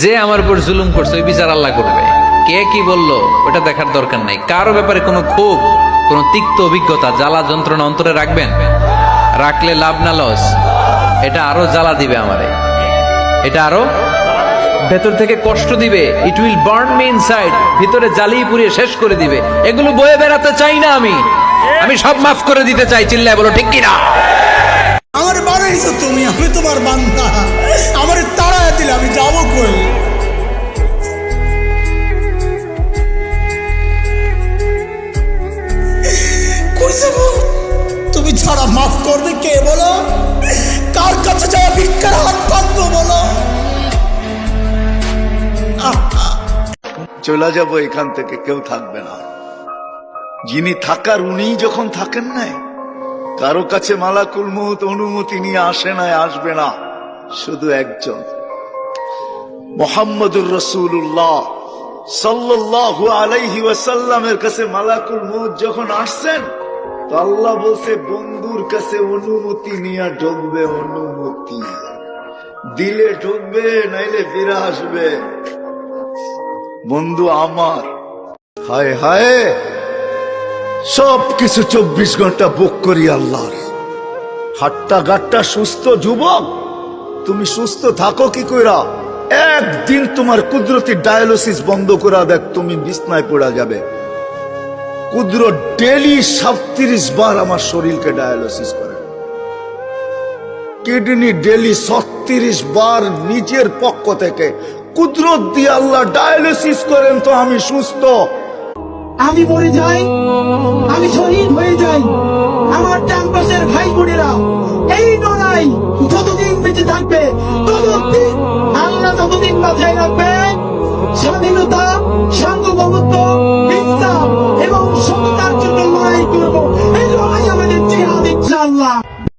যে আমার উপর জুলুম করছে ওই বিচার আল্লাহ করবে। কে কি বললো ওটা দেখার দরকার নাই। কারো ব্যাপারে কোনো ক্ষোভ, কোনো তিক্ত অভিজ্ঞতা, জ্বালা যন্ত্রণা অন্তরে রাখবেন? রাখলে লাভ না লস? এটা আরো জ্বালা দিবে আমারে, এটা আরো ভেতর থেকে কষ্ট দিবে। It will burn me inside, ভিতরে জ্বালিয়ে পুড়িয়ে শেষ করে দিবে। এগুলো বয়ে বেড়াতে চাই না আমি সব মাফ করে দিতে চাই। চিল্লায় বলো ঠিক কিনা? আমার বানাইছো তুমি, আমি তোমার বান্দা। আমার তাড়া দিলে আমি যাবো কই? কই যাবো? তুমি ছাড়া মাফ করবে কে বলো? কার কাছে যাওয়া ভিক্ষার হাত পাতবো বলো? চলে যাব এখান থেকে, কেউ থাকবে না। যিনি থাকার উনিই যখন থাকেন নাই, কারো কাছে মালাকুল মউত অনুমতি নিয়ে আসে নাই, আসবে না। শুধু একজন মুহাম্মদুর রাসূলুল্লাহ সাল্লাল্লাহু আলাইহি ওয়াসাল্লামের কাছে মালাকুল মউত যখন আসছেন, তো আল্লাহ বলছে বন্ধুর কাছে অনুমতি নিয়ে ঢুকবে। অনুমতি দিলে ঢুকবে, নাইলে ফিরে আসবে। বন্ধু আমার, হায় হায়, সবকিছু 24 ঘন্টা বুক করি আল্লাহর। হাট্টা গাট্টা সুস্থ যুবক, তুমি সুস্থ থাকো কি কইরা? একদিন তোমার কুদরতি ডায়ালিসিস বন্ধ করা দেখ, তুমি বিছনায় পড়া যাবে। কুদরত ডেলি 37 বার আমার শরীরকে ডায়ালিসিস করে, কিডনি ডেলি 36 বার নিজের পক্ষ থেকে কুদরত দিয়ে আল্লাহ ডায়ালিসিস করেন। তো আমি সুস্থ। আমি মরে যাই, আমি শহীদ হয়ে যাই, আমার ডান পাশের ভাই বোনেরা এই লড়াই যতদিন বেঁচে থাকবে ততদিন আল্লাহ ততদিন মাথায় রাখবে। স্বাধীনতা